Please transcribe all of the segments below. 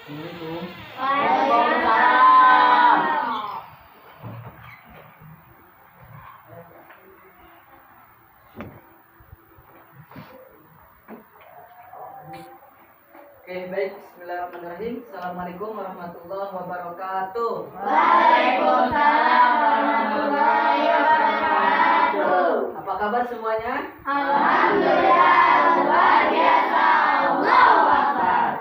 Assalamualaikum. Waalaikumsalam. Oke, baik. Bismillahirrahmanirrahim. Assalamualaikum warahmatullahi wabarakatuh. Waalaikumsalam warahmatullahi wabarakatuh. Apa kabar semuanya? Alhamdulillah, luar biasa. Allahu Akbar.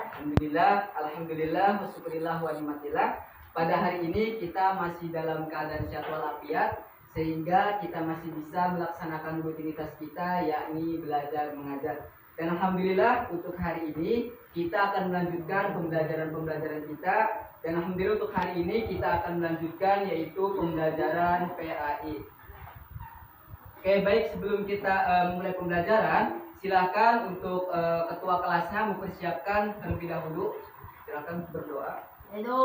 Alhamdulillah, wasyukurillah wa ni'matillah. Pada hari ini kita masih dalam keadaan sehat walafiat, sehingga kita masih bisa melaksanakan rutinitas kita, yakni belajar mengajar. Dan alhamdulillah untuk hari ini kita akan melanjutkan pembelajaran kita. Dan alhamdulillah untuk hari ini kita akan melanjutkan yaitu pembelajaran PAI. Oke, baik, sebelum kita mulai pembelajaran, silakan untuk ketua kelasnya mempersiapkan terlebih dahulu. Silakan berdoa. Itu.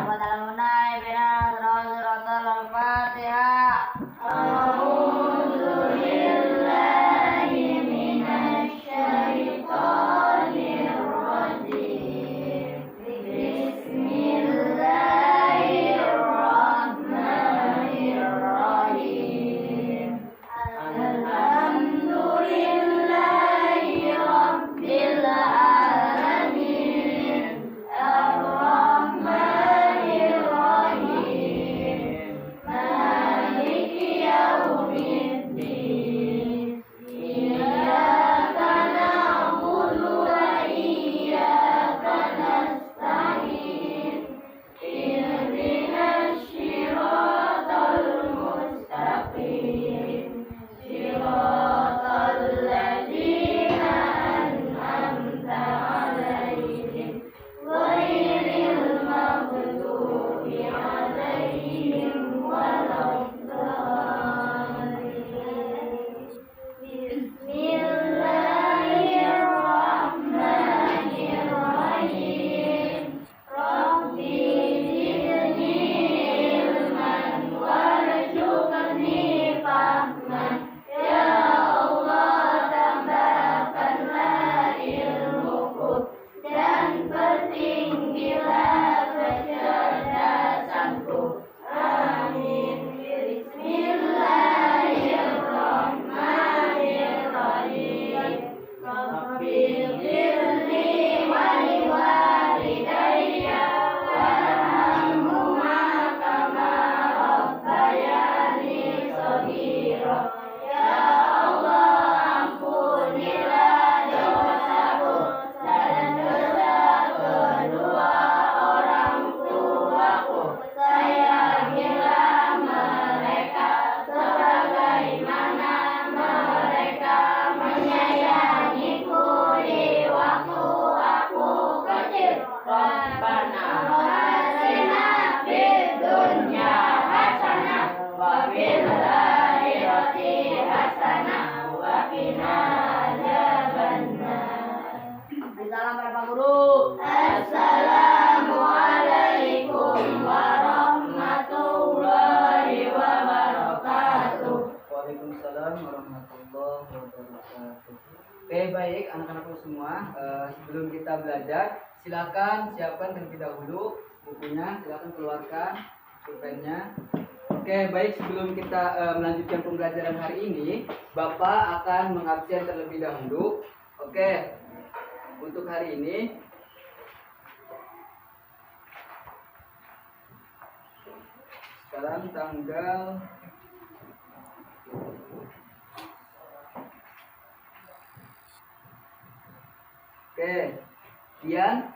Batal menai bina suratul al-Fatihah. A'udzubillahi minasyaitonir rajim. Bismillahirrahmanirrahim. Alhamdulillahi rabbil alamin. Ar-Rahmanir Rahim. Maliki yaumiddin. Iyyaka na'budu wa iyyaka nasta'in. Ihdinas siratal mustaqim. Siratal ladzina an'amta 'alaihim ghairil maghdubi 'alaihim waladdallin. Bismillahirrahmanirrahim. Rabbi zidni ilman warzuqni fahman. Ya Allah, tambahkanlah ilmuku dan pertinggilah kecerdasanku. Amin. Bismillahirrahmanirrahim. Rabbi zidni wa liwalidayya warhamhuma kama rabbayani shaghira. Ya Allah, ampunilah dosaku dan dosa kedua orang tuaku. Sayangilah mereka sebagaimana mereka menyayangiku di waktu aku kecil. Rabbana atina fid dunya hasanah wa fil akhirati hasanah wa qina adzabannar. Salam para Pak Guru. Assalamualaikum warahmatullahi wabarakatuh. Waalaikumsalam warahmatullahi wabarakatuh. Oke, baik anak-anakku semua, sebelum kita belajar, silakan siapkan terlebih dahulu bukunya, silakan keluarkan pulpennya. Oke, baik, sebelum kita melanjutkan pembelajaran hari ini, Bapak akan mengabsen terlebih dahulu. Oke, untuk hari ini sekarang tanggal Dian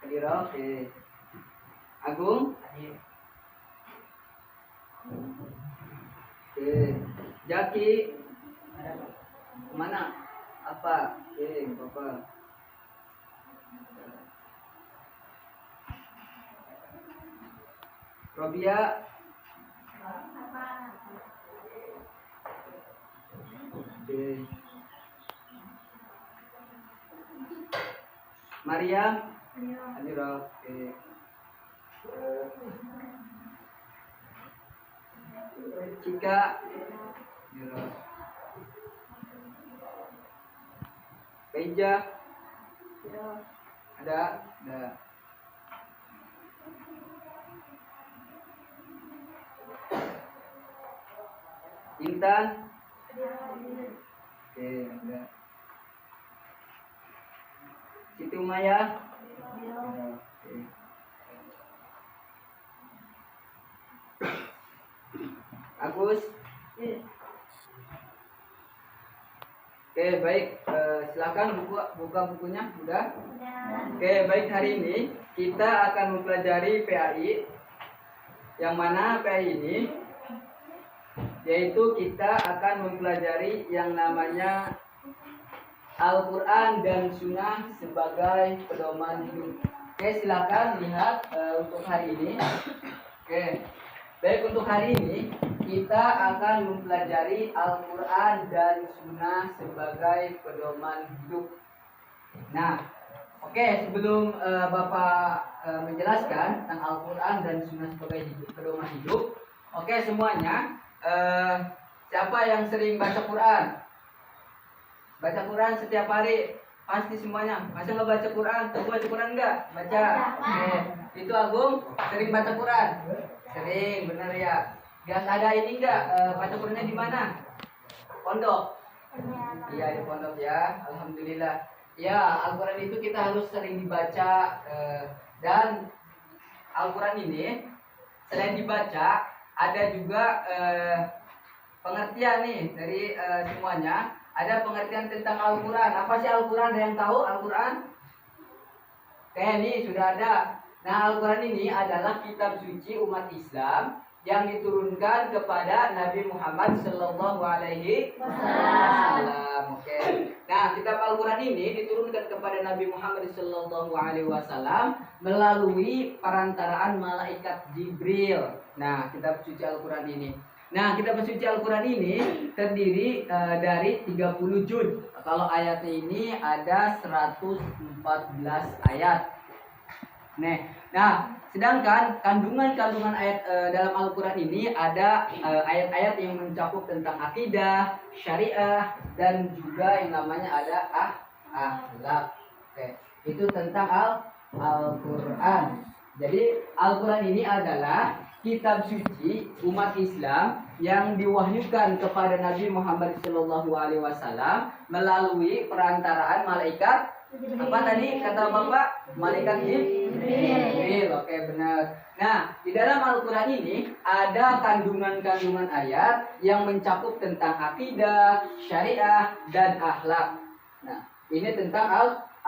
Adira, oke. Agung, oke. Jaki, mana? Apa? Oke, Bapak. Robia, oke. Mariam, Adira, oke. Cika, Adira. Beja, Ada? Ada. Intan? Oke, ada. Siti Umayyah? Oke. Agus? Oke, baik. Silakan buka bukunya. Udah? Oke, baik, hari ini kita akan mempelajari PAI. Yang mana PAI ini yaitu kita akan mempelajari yang namanya Al-Quran dan Sunnah sebagai pedoman hidup. Oke, silakan lihat untuk hari ini. Oke, baik, untuk hari ini kita akan mempelajari Al-Quran dan Sunnah sebagai pedoman hidup. Nah, oke, sebelum Bapak menjelaskan tentang Al-Quran dan Sunnah sebagai pedoman hidup, oke semuanya, siapa yang sering baca Quran? Baca Quran setiap hari? Pasti semuanya. Masa nggak baca Quran? Tahu baca Quran nggak? Baca. Oke, itu Agung sering baca Quran? Sering, benar ya. Biasa ada ini nggak? Baca Qurannya di mana? Pondok. Iya, di pondok ya. Alhamdulillah. Ya, Al-Quran itu kita harus sering dibaca, dan Al-Quran ini selain dibaca ada juga pengertian nih dari semuanya. Ada pengertian tentang Al-Quran. Apa sih Al-Quran? Ada yang tahu Al-Quran? Kayak ini sudah ada. Nah, Al-Quran ini adalah kitab suci umat Islam yang diturunkan kepada Nabi Muhammad Sallallahu Alaihi Wasallam. Oke. Nah, kitab Al-Quran ini diturunkan kepada Nabi Muhammad Sallallahu Alaihi Wasallam melalui perantaraan malaikat Jibril. Nah, kitab suci Al-Quran ini. Nah, kitab suci Al-Quran ini terdiri dari 30 juz. Kalau ayatnya ini ada 114 ayat. Nah, sedangkan kandungan ayat dalam Al-Quran ini ada ayat-ayat yang mencakup tentang akidah, syariah, dan juga yang namanya ada akhlak. Oke, itu tentang Al-Quran. Jadi Al-Quran ini adalah kitab suci umat Islam yang diwahyukan kepada Nabi Muhammad SAW melalui perantaraan malaikat. Apa tadi kata Bapak? Malaikat Jibril. Oke, benar. Nah, di dalam Al-Quran ini ada kandungan-kandungan ayat yang mencakup tentang akidah, syariah, dan akhlak. Nah, ini tentang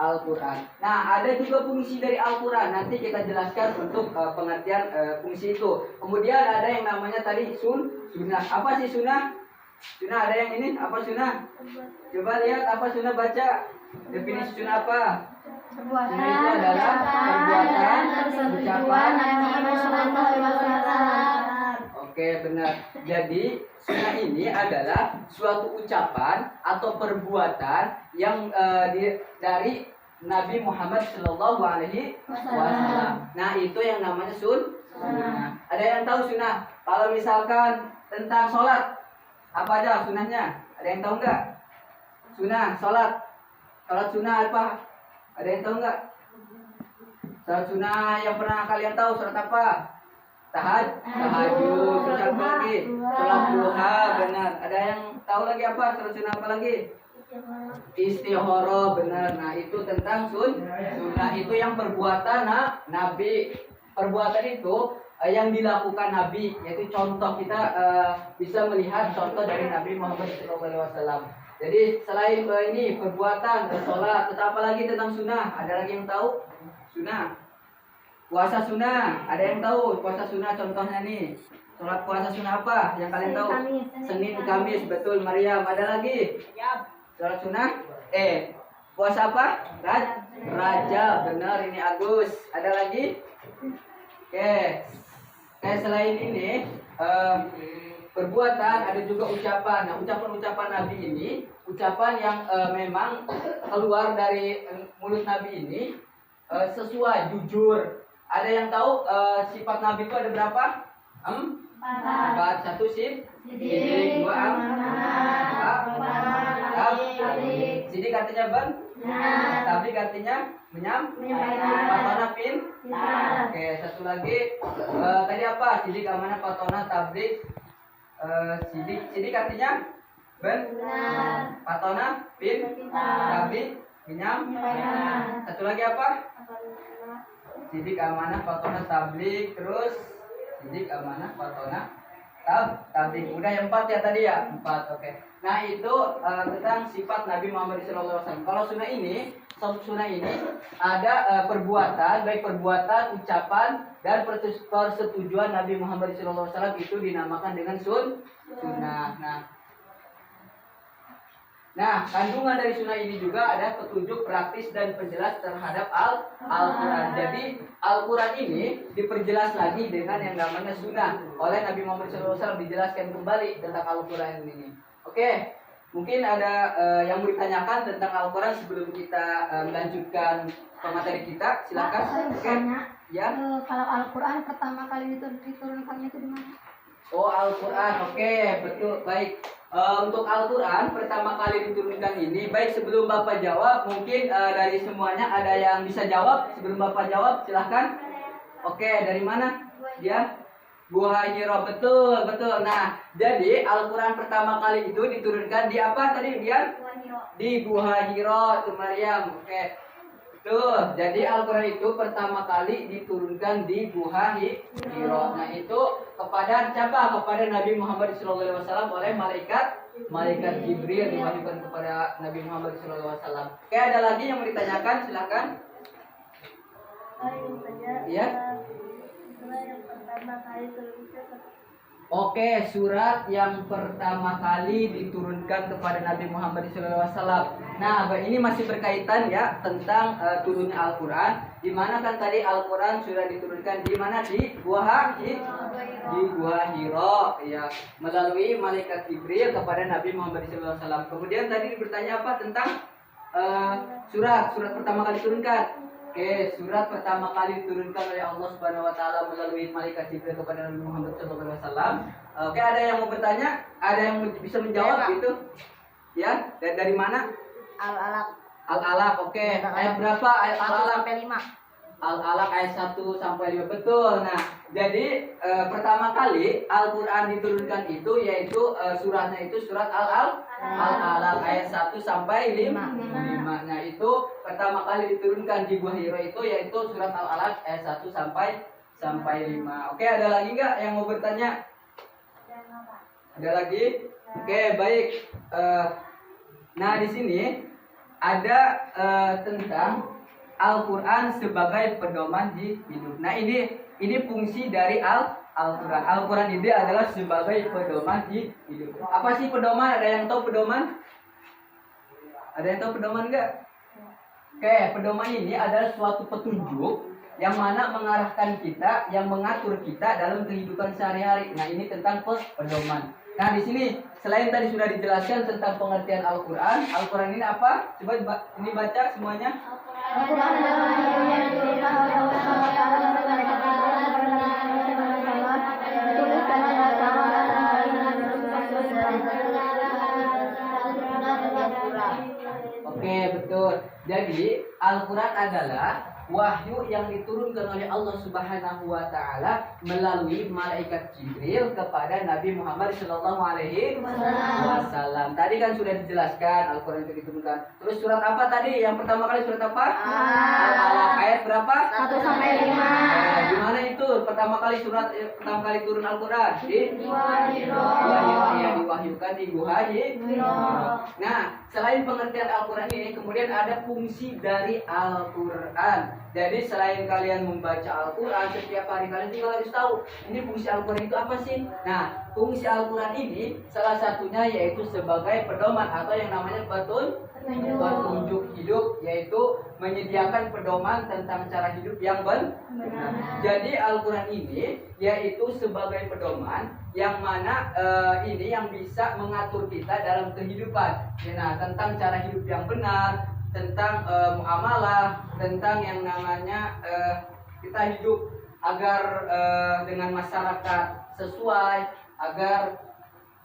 Al-Quran. Nah, ada juga fungsi dari Al-Quran. Nanti kita jelaskan untuk pengertian fungsi itu. Kemudian ada yang namanya tadi sunnah. Apa sih sunnah? Sunnah ada yang ini? Apa sunnah? Coba lihat apa sunnah, baca. Definisi sunnah apa? Sunnah itu adalah perbuatan, ucapan. Oke, benar. Jadi sunnah ini adalah suatu ucapan atau perbuatan yang dari Nabi Muhammad Shallallahu Alaihi Wasallam. Nah, itu yang namanya sunnah. Ada yang tahu sunnah? Kalau misalkan tentang sholat, apa aja sunnahnya? Ada yang tahu nggak? Sunnah sholat sunnah apa? Ada yang tahu nggak? Sholat sunnah yang pernah kalian tahu sholat apa? Tahajud. Terus apa lagi? Sholat duha, benar. Ada yang tahu lagi apa? Sholat sunnah apa lagi? Istikharah, benar. Nah, itu tentang sunnah itu yang perbuatan Nabi. Perbuatan itu yang dilakukan Nabi, yaitu contoh kita bisa melihat contoh dari Nabi Muhammad SAW. Jadi selain ini perbuatan sholat, apa lagi tentang sunnah? Ada lagi yang tahu? Sunnah. Puasa sunnah, ada yang tahu? Puasa sunnah contohnya nih. Sholat puasa sunnah apa? Yang kalian tahu? Senin, Kamis, betul. Mariam, ada lagi? Sholat sunnah? Puasa apa? Rajab, benar. Ini Agus. Ada lagi? Oke. Selain ini perbuatan, ada juga ucapan. Nah, ucapan-ucapan Nabi ini, ucapan yang memang keluar dari mulut Nabi ini sesuai, jujur. Ada yang tahu sifat Nabi itu ada berapa? Empat. Satu sidik, dua sidik artinya Benar. Tablik artinya Menyampaikan. Patona pin. Benar. Oke, satu lagi tadi apa? Sidik, amanah, patona, tablik. Sidik artinya Benar. patona pin. Tablik menyampaikan. Satu lagi apa? Sidik, amanah, patona, tablik. Terus sidik, amanah, patona, tablik. Udah yang 4 ya tadi ya? 4, oke. Nah itu tentang sifat Nabi Muhammad SAW. Kalau sunnah ini ada perbuatan, baik perbuatan, ucapan, dan persetujuan Nabi Muhammad SAW itu dinamakan dengan sunnah. Nah, kandungan dari sunnah ini juga ada petunjuk praktis dan penjelas terhadap Al-Quran. Jadi, Al-Quran ini diperjelas lagi dengan yang namanya sunnah. Oleh Nabi Muhammad SAW dijelaskan kembali tentang Al-Quran ini. Oke, mungkin ada yang mau ditanyakan tentang Al-Quran sebelum kita melanjutkan pemateri kita. Silakan. Oke. Ya. Kalau Al-Quran pertama kali diturunkannya itu di mana? Oh, Al-Quran. Oke, betul. Baik. Untuk Al-Quran pertama kali diturunkan ini, baik sebelum Bapak jawab, mungkin dari semuanya ada yang bisa jawab sebelum Bapak jawab, silahkan. Oke, dari mana? Dia? Gua Hiro, betul. Nah, jadi Al-Quran pertama kali itu diturunkan di apa tadi dia? Di Gua Hiro, itu Maryam. Oke. Tuh, jadi Al-Quran itu pertama kali diturunkan di Gua Hiro. Nah, itu kepada siapa? Kepada Nabi Muhammad SAW oleh malaikat Jibril, diwahyukan kepada Nabi Muhammad SAW. Oke, ada lagi yang mau ditanyakan? Silakan. Iya. Oke, surat yang pertama kali diturunkan kepada Nabi Muhammad SAW. Nah, ini masih berkaitan ya tentang turunnya Al-Quran. Di mana kan tadi Al-Quran sudah diturunkan di mana? Di Gua Hiro, ya, melalui malaikat Jibril kepada Nabi Muhammad SAW. Kemudian tadi bertanya apa tentang surat pertama kali diturunkan. Oke, surat pertama kali diturunkan oleh Allah Subhanahu wa taala melalui malaikat Jibril kepada Nabi Muhammad SAW. Oke, ada yang mau bertanya? Ada yang bisa menjawab gitu? Ya, dari mana? Al-Alaq. Al-Alaq. Oke. Ayat berapa? Ayat 1 Al-Alaq. sampai 5. Al-Alaq ayat 1 sampai 5. Betul. Nah, jadi pertama kali Al-Qur'an diturunkan itu yaitu suratnya itu surat Al-Alaq ayat 1 sampai 5. Nah, itu pertama kali diturunkan di Gua Hiro itu yaitu surat Al-Alaq ayat 1 sampai 5. Oke, ada lagi nggak yang mau bertanya? Ada lagi? Oke, baik. Nah, di sini ada tentang Al-Quran sebagai pedoman di hidup. Nah, ini fungsi dari Al-Quran. Al-Quran ini adalah sebagai pedoman di hidup. Apa sih pedoman? Ada yang tahu pedoman? Ada yang tahu pedoman nggak? Oke, pedoman ini adalah suatu petunjuk yang mana mengarahkan kita, yang mengatur kita dalam kehidupan sehari-hari. Nah, ini tentang pedoman. Nah, di sini selain tadi sudah dijelaskan tentang pengertian Al-Quran, Al-Quran ini apa? Coba ini baca semuanya. Al-Quran adalah wahyu yang diturunkan oleh Allah SWT kepada malaikat Jibril kepada Nabi Muhammad SAW. Ditulis dengan bahasa Arab dan Oke, betul. Jadi Al-Quran adalah wahyu yang diturunkan oleh Allah Subhanahu wa taala melalui malaikat Jibril kepada Nabi Muhammad SAW. Tadi kan sudah dijelaskan Al-Qur'an itu diturunkan. Terus surat apa tadi? Yang pertama kali surat apa? Al-Alaq ayat berapa? 1 sampai 5. Di mana itu? Pertama kali turun Al-Qur'an di Gua Hiro. Ya, diwahyukan di Gua Hiro. Nah, selain pengertian Al-Qur'an ini kemudian ada fungsi dari Al-Qur'an. Jadi selain kalian membaca Al-Quran setiap hari, kalian juga harus tahu ini fungsi Al-Quran itu apa sih. Nah, fungsi Al-Quran ini salah satunya yaitu sebagai pedoman atau yang namanya petunjuk hidup, yaitu menyediakan pedoman tentang cara hidup yang benar. Jadi Al-Quran ini yaitu sebagai pedoman yang mana ini yang bisa mengatur kita dalam kehidupan. Nah, tentang cara hidup yang benar, tentang muamalah, tentang yang namanya kita hidup agar dengan masyarakat sesuai, agar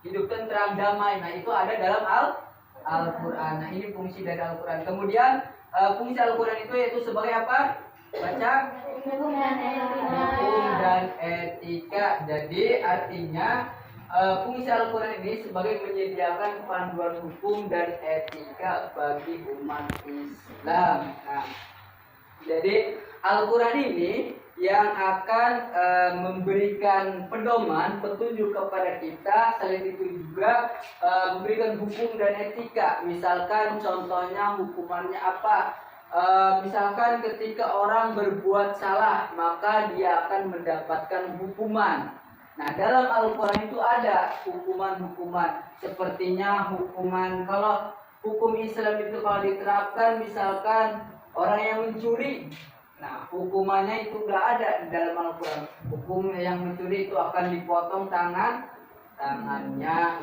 hidup tentram damai. Nah, itu ada dalam Al-Quran. Nah, ini fungsi dari Al-Quran. Kemudian fungsi Al-Quran itu yaitu sebagai apa? Baca hukum dan etika. Jadi artinya fungsi Al-Quran ini sebagai menyediakan panduan hukum dan etika bagi umat Islam. Nah, jadi Al-Quran ini yang akan memberikan pedoman, petunjuk kepada kita, selain itu juga memberikan hukum dan etika. Misalkan contohnya hukumannya apa? Misalkan ketika orang berbuat salah, maka dia akan mendapatkan hukuman. Nah, dalam Al-Quran itu ada hukuman-hukuman. Sepertinya hukuman, kalau hukum Islam itu kalau diterapkan, misalkan orang yang mencuri, nah hukumannya itu nggak ada di dalam Al-Quran. Hukum yang mencuri itu akan dipotong tangannya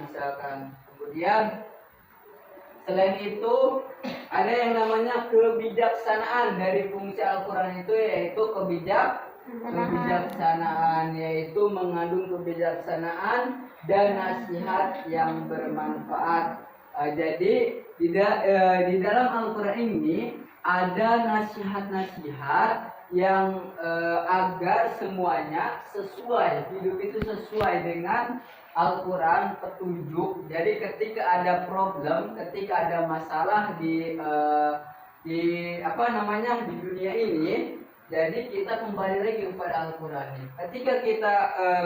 misalkan. Kemudian selain itu ada yang namanya kebijaksanaan. Dari fungsi Al-Quran itu yaitu kebijaksanaan, yaitu mengandung kebijaksanaan dan nasihat yang bermanfaat. Jadi di dalam Al-Quran ini ada nasihat-nasihat yang agar semuanya sesuai, hidup itu sesuai dengan Al-Quran, petunjuk. Jadi ketika ada problem, ketika ada masalah di dunia ini, jadi kita kembali lagi kepada Al-Quran. Ketika kita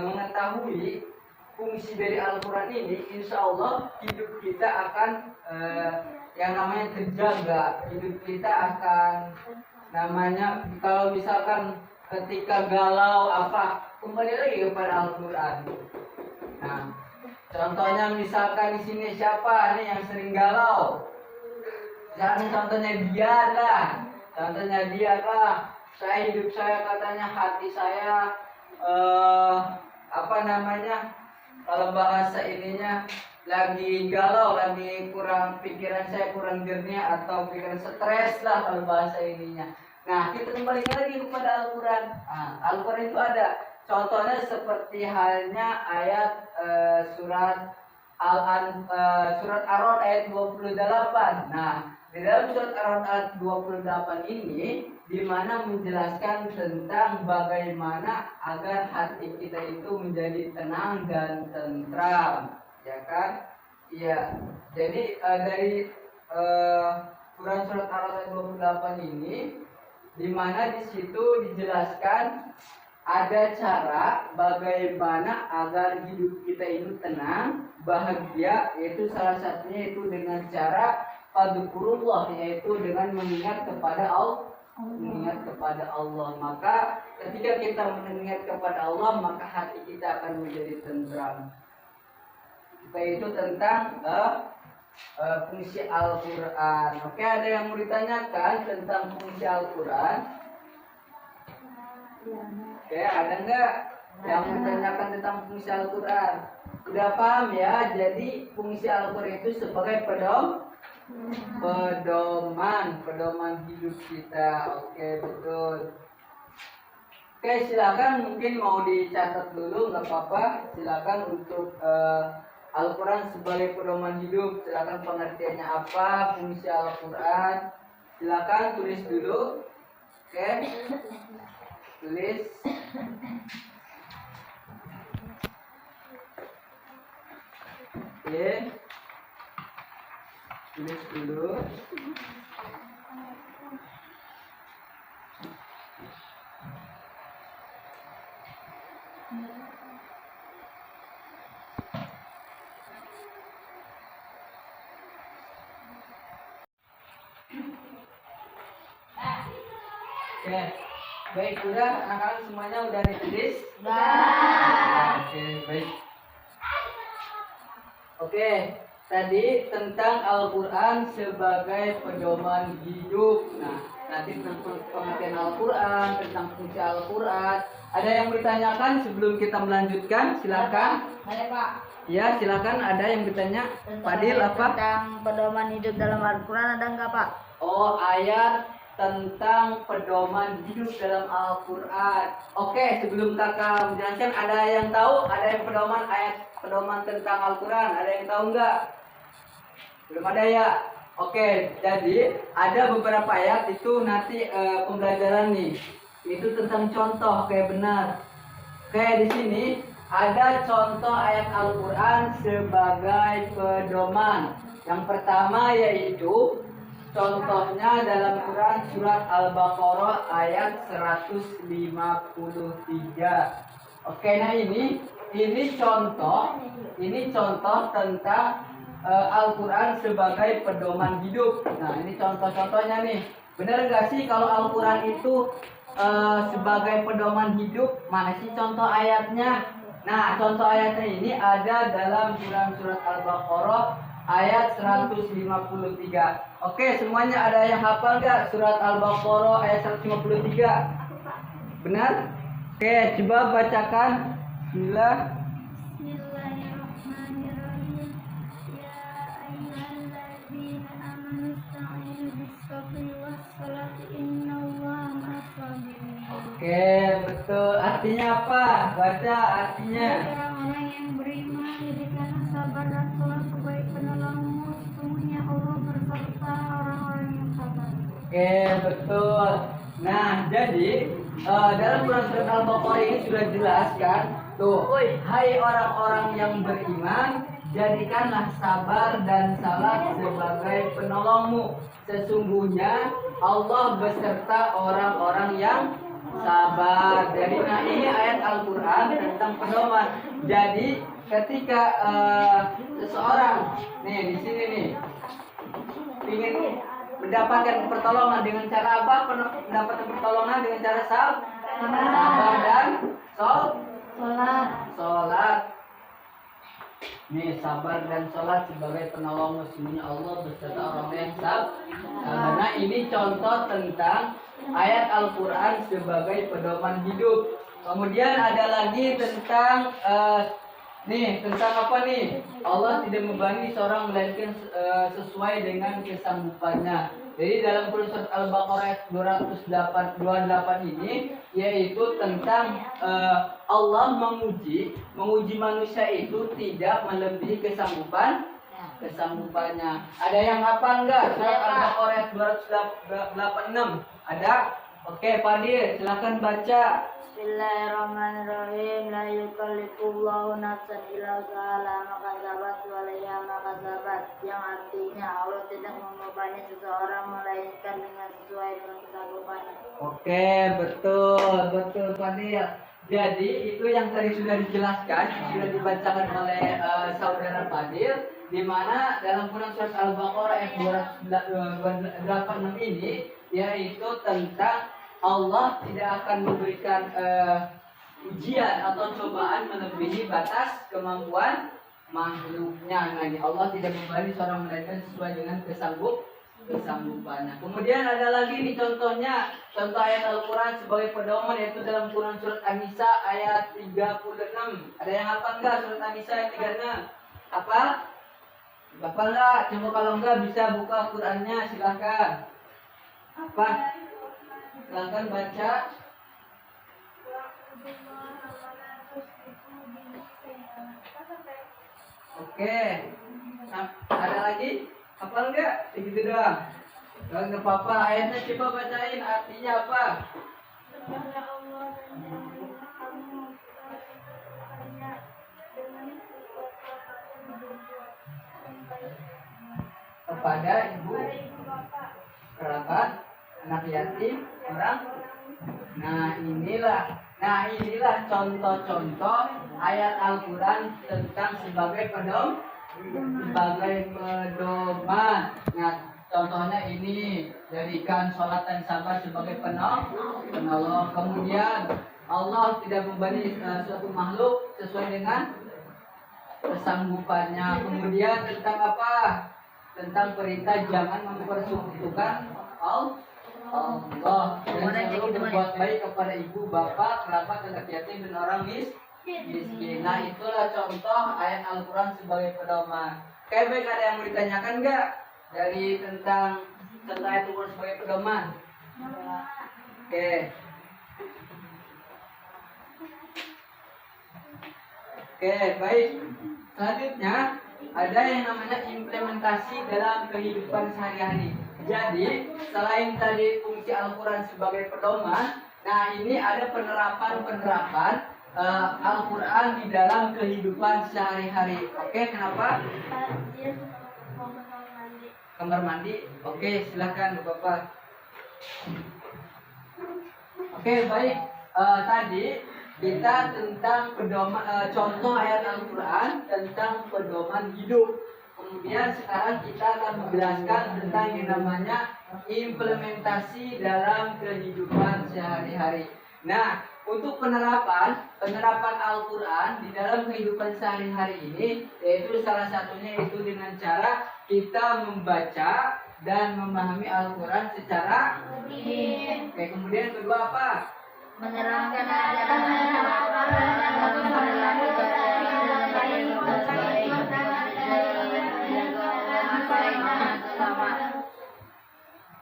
mengetahui fungsi dari Al-Quran ini, insya Allah hidup kita akan yang namanya terjaga. Hidup kita akan namanya, kalau misalkan ketika galau kembali lagi kepada Al-Quran. Nah, contohnya misalkan di sini siapa nih yang sering galau? Contohnya dia lah. Hidup saya katanya, hati saya kalau bahasa ininya lagi galau, lagi kurang, pikiran saya kurang jernih atau pikiran stres lah kalau bahasa ininya. Nah, kita kembali lagi kepada Al-Quran. Al-Quran itu ada. Contohnya seperti halnya ayat surat Ar-Ra'd ayat 28. Nah, di dalam surat Ar-Ra'd ayat 28 ini di mana menjelaskan tentang bagaimana agar hati kita itu menjadi tenang dan tentram, ya kan? Iya. Jadi dari Quran surat Ar-Ra'd ayat 28 ini di mana di situ dijelaskan ada cara bagaimana agar hidup kita ini tenang, bahagia, yaitu salah satunya itu dengan cara fadzukurullah, yaitu dengan mengingat kepada Allah. Maka ketika kita mengingat kepada Allah, maka hati kita akan menjadi tentram. Itu tentang fungsi Al-Quran. Oke, ada yang mau ditanyakan tentang fungsi Al-Quran? Oke, ada nggak yang menanyakan tentang fungsi Al-Quran? Udah paham ya? Jadi fungsi Al-Quran itu sebagai pedoman hidup kita. Oke, betul. Oke, silakan, mungkin mau dicatat dulu, nggak apa-apa. Silakan untuk Al-Quran sebagai pedoman hidup. Silakan pengertiannya apa, fungsi Al-Quran. Silakan tulis dulu. Oke. Tulis. Oke. Tulis dulu. Oke. Baik, udah anak-anak semuanya udah ditulis? Oke, baik. Oke, tadi tentang Al-Quran sebagai pedoman hidup. Nah, nanti tentang pengertian Al-Quran, tentang fungsi Al-Quran. Ada yang bertanyakan sebelum kita melanjutkan? Silakan. Ada Pak. Ya, silakan. Ada yang bertanya? Fadil apa? Tentang pedoman hidup dalam Al-Quran ada nggak Pak? Oh, ayat tentang pedoman hidup dalam Al-Quran. Oke, sebelum kakak menjelaskan, ada yang tahu? Ada yang ayat pedoman tentang Al-Quran? Ada yang tahu nggak? Belum ada ya? Oke, jadi ada beberapa ayat itu nanti pembelajaran nih. Itu tentang contoh, kayak benar. Kayak di sini ada contoh ayat Al-Quran sebagai pedoman. Yang pertama yaitu contohnya dalam Quran surat Al-Baqarah ayat 153. Oke, nah ini contoh tentang Al-Quran sebagai pedoman hidup. Nah, ini contoh-contohnya nih. Benar nggak sih kalau Al-Quran itu sebagai pedoman hidup? Mana sih contoh ayatnya? Nah, contoh ayatnya ini ada dalam Quran surat Al-Baqarah ayat 153. Oke, semuanya ada yang hafal nggak surat Al-Baqarah ayat 153? Benar? Oke, coba bacakan. Bismillah. Bismillahirrahmanirrahim. Ya ayyuhalladzina amanu ista'inu bis-sabri was-salati innallaha ma'as-sabirin. Oke, betul. Artinya apa? Baca artinya. Orang-orang yang beriman, jadikanlah sabar dan sholat sebagai penolongmu. Sesungguhnya Allah berserta orang-orang yang sabar. Oke, betul. Nah, jadi dalam Quran surat Al-Baqarah ini sudah jelaskan tuh, hai orang-orang yang beriman, jadikanlah sabar dan salat sebagai penolongmu. Sesungguhnya Allah beserta orang-orang yang sabar. Jadi, nah ini ayat Al-Quran tentang pedoman. Jadi, ketika seseorang nih di sini nih ingin mendapatkan pertolongan dengan cara apa? Mendapatkan pertolongan dengan cara sabar dan sholat. Nih, sabar dan sholat sebagai penolong muslimin, Allah beserta orang yang sabar. Karena ini contoh tentang ayat Al-Quran sebagai pedoman hidup. Kemudian ada lagi tentang tentang apa nih? Allah tidak membebani seorang melainkan sesuai dengan kesanggupannya. Jadi dalam Quran surat Al-Baqarah ayat 228 ini yaitu tentang Allah menguji manusia itu tidak melebihi kesanggupannya. Ada yang apa enggak? Surat Al-Baqarah ayat 286. Ada? Oke, Fadil, silakan baca. Bismillahirrahmanirrahim. La yukallifullahu nafsan illa wus'aha ma kasabat wa 'alaiha ma kasabat. Yang artinya Allah tidak membebani seseorang melainkan dengan sesuai dengan kesanggupannya. Oke, betul Fadil. Jadi itu yang tadi sudah dijelaskan, sudah dibacakan oleh saudara Fadil, di mana dalam Quran surat Al-Baqarah ayat 286 ini yaitu tentang Allah tidak akan memberikan ujian atau cobaan melebihi batas kemampuan makhluknya. Nah, Allah tidak membebani seorang melainkan sesuai dengan kesanggupannya. Kemudian ada lagi nih contohnya, contoh ayat Al-Quran sebagai pedoman yaitu dalam Quran surat An-Nisa ayat 36. Ada yang hafal enggak surat An-Nisa ayat 36? Hafal? Hafal enggak? Coba kalau enggak bisa buka Qurannya, silahkan. Apa? Silahkan baca. Oke. Nah, ada lagi? Hafal enggak? Segitu doang. Enggak apa-apa. Ayatnya coba bacain artinya apa? Kepada ibu, kerabat, anak yatim, orang. Nah inilah contoh-contoh ayat Al-Quran tentang sebagai pedoman. Nah, contohnya ini, jadikan sholat dan sabar sebagai penolong. Kemudian Allah tidak membebani suatu makhluk sesuai dengan kesanggupannya. Kemudian tentang apa? Tentang perintah jangan mempersekutukan Allah dan selalu berbuat baik kepada ibu, bapak, kerabat, anak yatim dan orang miskin. Nah, itulah contoh ayat Al-Quran sebagai pedoman. Kayak baik, ada yang mau ditanyakan nggak dari tentang ayat Al-Quran sebagai pedoman? Oke. Oke, baik. Selanjutnya ada yang namanya implementasi dalam kehidupan sehari-hari. Jadi selain tadi fungsi Al-Quran sebagai pedoman, nah ini ada penerapan Al-Quran di dalam kehidupan sehari-hari. Oke, kenapa? Kamar mandi. Oke, silakan Bapak. Oke, baik. Tadi kita tentang pedoman, contoh ayat Al-Quran tentang pedoman hidup. Kemudian sekarang kita akan menjelaskan tentang yang namanya implementasi dalam kehidupan sehari-hari. Nah, untuk penerapan Al-Quran di dalam kehidupan sehari-hari ini, yaitu salah satunya itu dengan cara kita membaca dan memahami Al-Quran secara rutin. Oke, kemudian kedua apa? Menerangkan ajaran Al-Quran dan memperlakukan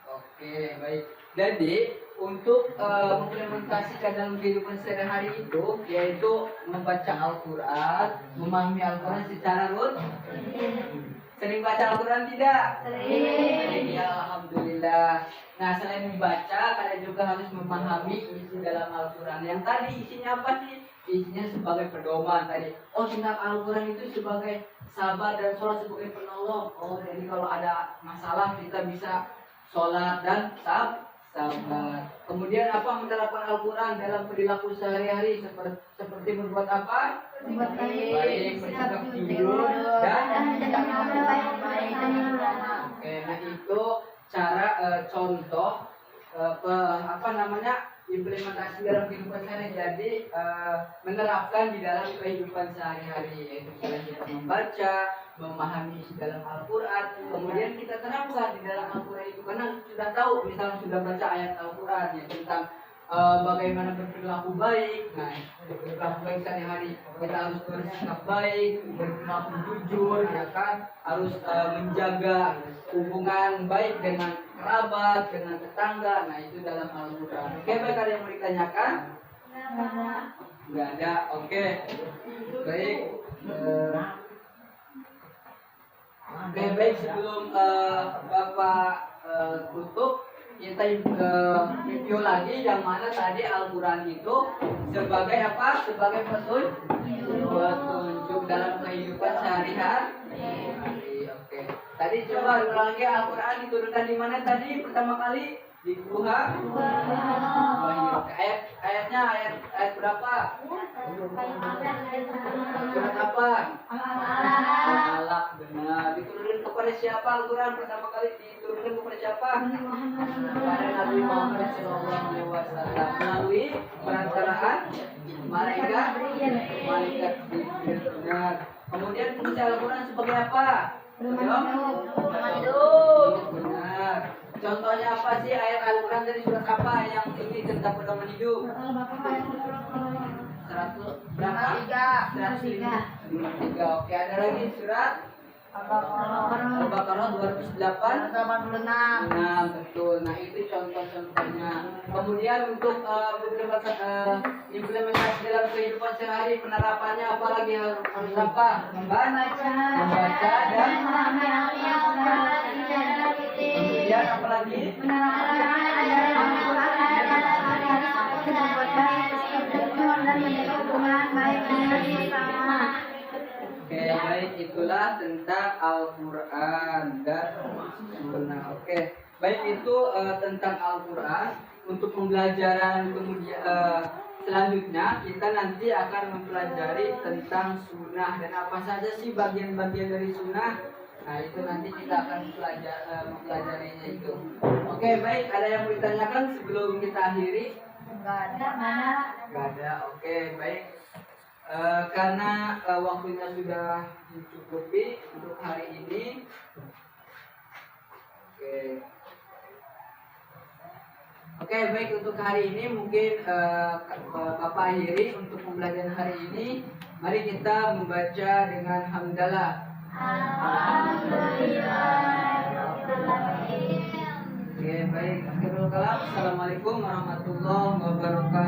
Oke, baik. Jadi untuk mengimplementasikan dalam kehidupan sehari-hari itu, yaitu membaca Al-Quran, memahami Al-Quran secara rutin. Sering baca Al-Quran tidak? Sering. Ya, alhamdulillah. Nah, selain membaca, kalian juga harus memahami isi dalam Al-Quran. Yang tadi isinya apa sih? Isinya sebagai pedoman tadi. Oh, tentang Al-Quran itu sebagai sabar dan sholat sebagai penolong. Oh, jadi kalau ada masalah kita bisa sholat dan sabar. Kemudian apa? Menerapkan Al-Quran dalam perilaku sehari-hari seperti berbuat apa? Baik, bersikap jujur dan oke, nah itu cara contoh implementasi dalam kehidupan sehari-hari. Jadi menerapkan di dalam kehidupan sehari-hari, yaitu kita membaca, memahami isi dalam Al-Quran, kemudian kita terapkan di dalam Al-Quran itu, karena sudah tahu, misalnya sudah baca ayat Al-Quran ya tentang bagaimana berperilaku baik. Nah, berperilaku baik sehari-hari kita harus bersikap baik, berperilaku jujur, ya kan, harus menjaga hubungan baik dengan kerabat, dengan tetangga. Nah, itu dalam Al-Quran. Oke, baik, ada yang mau ditanyakan? Nggak ada. Oke, baik. Oke, baik, sebelum Bapak tutup, kita review lagi yang mana tadi Al-Quran itu sebagai apa? Sebagai petunjuk dalam kehidupan sehari-hari. Oke. Tadi coba ulang lagi, Al-Quran diturunkan di mana tadi pertama kali? Di Kuha. Ayatnya ayat berapa? Surat apa? Alaq, benar. Diturunkan kepada siapa Al-Quran pertama kali? Diturunkan kepada siapa? Kepada Nabi Muhammad SAW melalui perantaraan malaikat Jibril. Benar. Kemudian fungsi Al-Quran sebagai apa? Benar. Contohnya apa sih ayat Al-Quran dari surat apa yang ini tentang pedoman hidup? 103. Oke, ada lagi surat Al-Baqarah 208. Nah, betul. Nah, itu contoh-contohnya. Kemudian untuk beberapa implementasi dalam kehidupan sehari, penerapannya apa lagi harus apa? Membaca dan kemudian apa lagi? Oke, baik, itulah tentang Al-Quran dan Sunnah. Oke, baik, itu tentang Al-Quran. Untuk pembelajaran kemudian selanjutnya kita nanti akan mempelajari tentang Sunnah dan apa saja sih bagian-bagian dari Sunnah. Nah, itu nanti kita akan mempelajarinya itu. Oke, baik, ada yang mau ditanyakan sebelum kita akhiri? Enggak ada. Oke, baik. Karena waktunya sudah mencukupi untuk hari ini. Oke, baik, untuk hari ini mungkin Bapak akhiri untuk pembelajaran hari ini. Mari kita membaca dengan hamdalah. Alhamdulillah. Oke, baik. Akhirul kalam. Assalamualaikum warahmatullahi wabarakatuh.